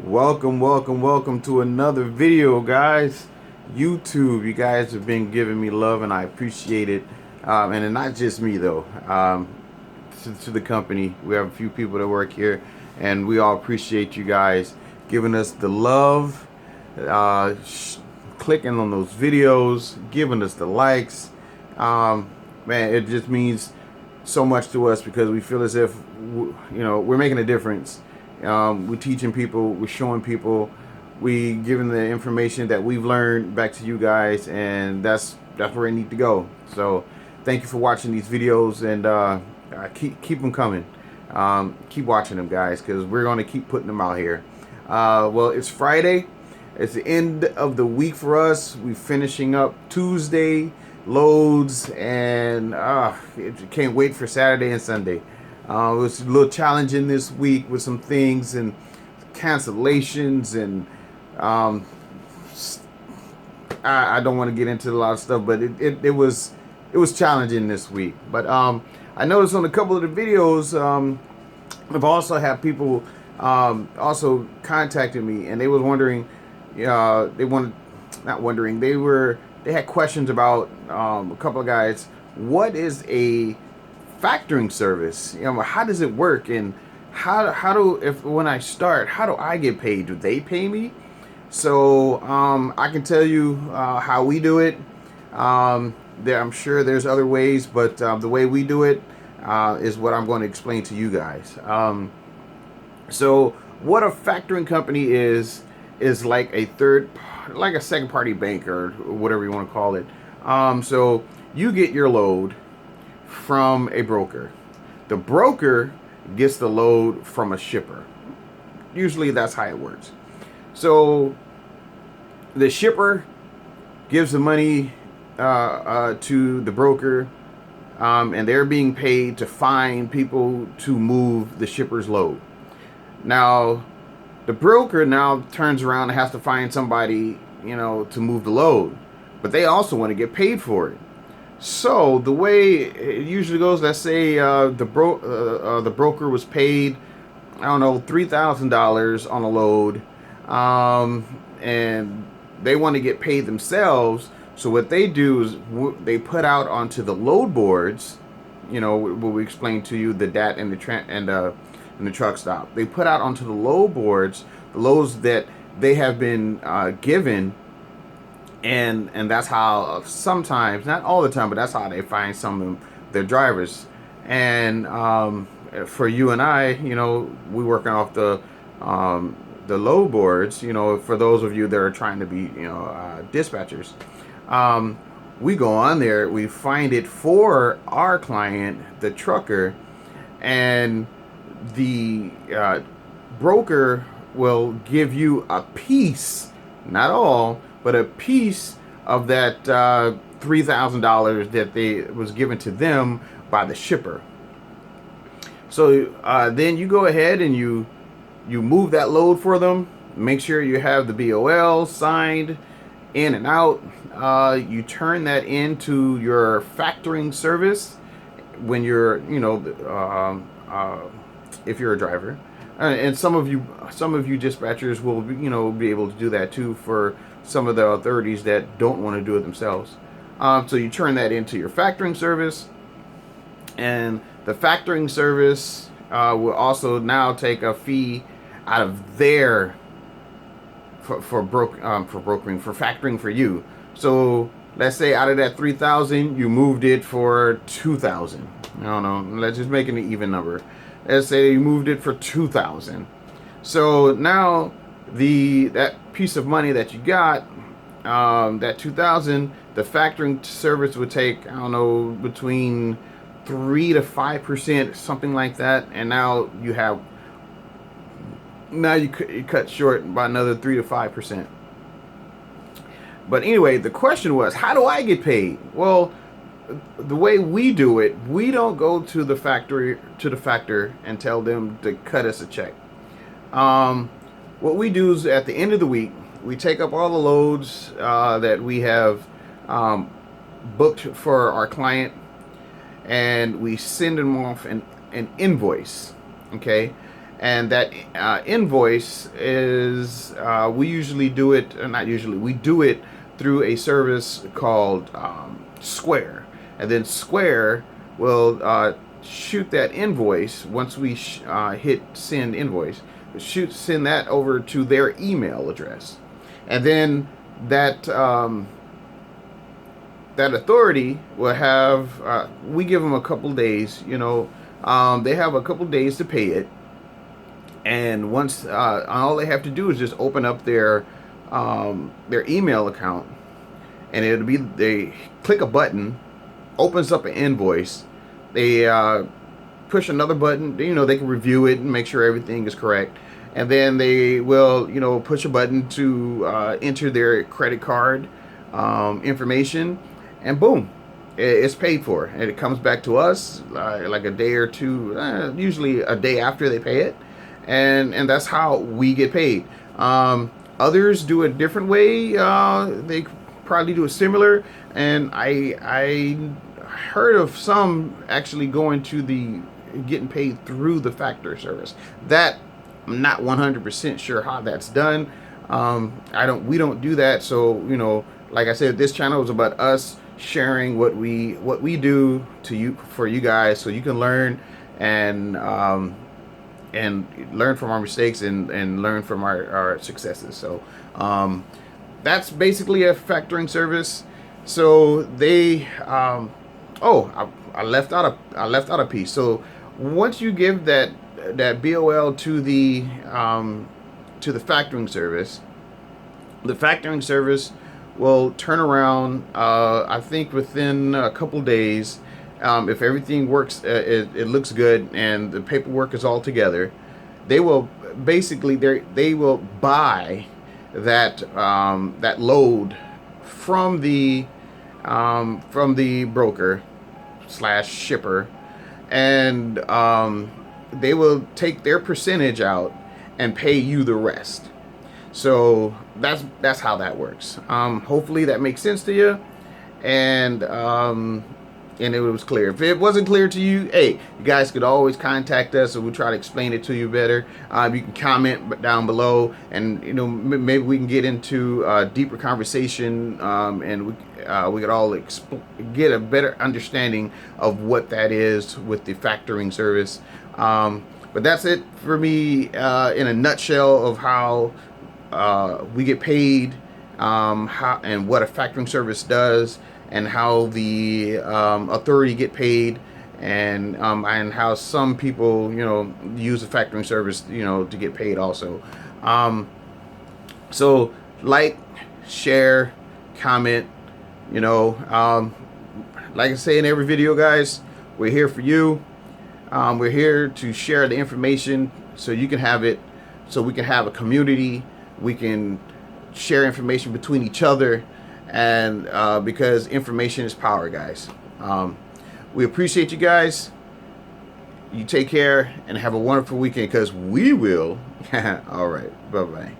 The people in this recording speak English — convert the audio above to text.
Welcome to another video, guys. YouTube, you guys have been giving me love and I appreciate it. And not just me though. To the company, we have a few people that work here and we all appreciate you guys giving us the love, clicking on those videos, giving us the likes. Man, it just means so much to us because we feel as if we're making a difference. We're teaching people, we're showing people, we giving the information that we've learned back to you guys, and that's where it need to go. So thank you for watching these videos, and keep them coming. Keep watching them, guys, because we're going to keep putting them out here. Well, it's Friday. It's the end of the week for us. We're finishing up Tuesday loads, and can't wait for Saturday and Sunday. It was a little challenging this week with some things and cancellations, and I don't want to get into a lot of stuff, but it was challenging this week. But I noticed on a couple of the videos, I've also had people also contacted me, and they was wondering, they had questions about a couple of guys. What is a factoring service? How does it work, and when I start, how do I get paid? Do they pay me? So I can tell you how we do it. I'm sure there's other ways, but the way we do it is what I'm going to explain to you guys. So what a factoring company is like a second party bank, or whatever you want to call it. So you get your load from a broker. The broker gets the load from a shipper. Usually that's how it works. So the shipper gives the money to the broker, and they're being paid to find people to move the shipper's load. Now the broker now turns around and has to find somebody to move the load, but they also want to get paid for it. So the way it usually goes, let's say the broker was paid, I don't know, $3,000 on a load, and they want to get paid themselves. So what they do is they put out onto the load boards, what we explained to you, the DAT and the truck stop. They put out onto the load boards the loads that they have been given. And that's how sometimes, not all the time, but that's how they find some of their drivers. And for you and I, we working off the load boards. For those of you that are trying to be dispatchers, we go on there, we find it for our client, the trucker, and the broker will give you a piece, not all, but a piece of that $3,000 that was given to them by the shipper. So then you go ahead and you move that load for them. Make sure you have the BOL signed in and out. You turn that into your factoring service when you're, if you're a driver. And some of you dispatchers will be able to do that too for some of the authorities that don't want to do it themselves. So you turn that into your factoring service, and the factoring service will also now take a fee out of their for factoring for you. So let's say out of that 3,000, you moved it for 2,000. I don't know. Let's just make it an even number. Let's say you moved it for 2,000. So now that piece of money that you got, that 2,000, the factoring service would take, I don't know, between 3 to 5%, something like that. And now you cut short by another 3 to 5%. But anyway, the question was, how do I get paid? Well, the way we do it, we don't go to the factor and tell them to cut us a check. What we do is at the end of the week, we take up all the loads that we have booked for our client, and we send them off an invoice. Okay, and that invoice is we usually do it, not usually, we do it through a service called Square, and then Square will shoot that invoice once we hit send invoice. Send that over to their email address, and then that that authority will have. We give them a couple days. They have a couple days to pay it, and once all they have to do is just open up their email account, and it'll be, they click a button, opens up an invoice. They push another button. They can review it and make sure everything is correct, and then they will push a button to enter their credit card information, and boom, it's paid for, and it comes back to us like a day or two, usually a day after they pay it, and that's how we get paid. Others do a different way. They probably do it similar, and I heard of some actually going to the getting paid through the factor service. That I'm not 100% sure how that's done. We don't do that. So like I said, this channel is about us sharing what we do to you, for you guys, so you can learn and learn from our mistakes and learn from our successes. So that's basically a factoring service. So they I left out a piece. So once you give that BOL to the factoring service, the factoring service will turn around, I think within a couple days, if everything works, it looks good, and the paperwork is all together. They will basically they will buy that load from the broker / shipper, and they will take their percentage out and pay you the rest. So that's how that works. Hopefully that makes sense to you, and it was clear. If it wasn't clear to you, hey, you guys could always contact us, and we'll try to explain it to you better. You can comment down below, and maybe we can get into a deeper conversation, and we could all get a better understanding of what that is with the factoring service. But that's it for me in a nutshell of how we get paid, how and what a factoring service does, and how the authority get paid, and how some people use a factoring service to get paid also. So like, share, comment. Like I say in every video, guys, we're here for you. We're here to share the information so you can have it, so we can have a community. We can share information between each other, and because information is power, guys. We appreciate you guys. You take care and have a wonderful weekend, because we will. All right. Bye-bye.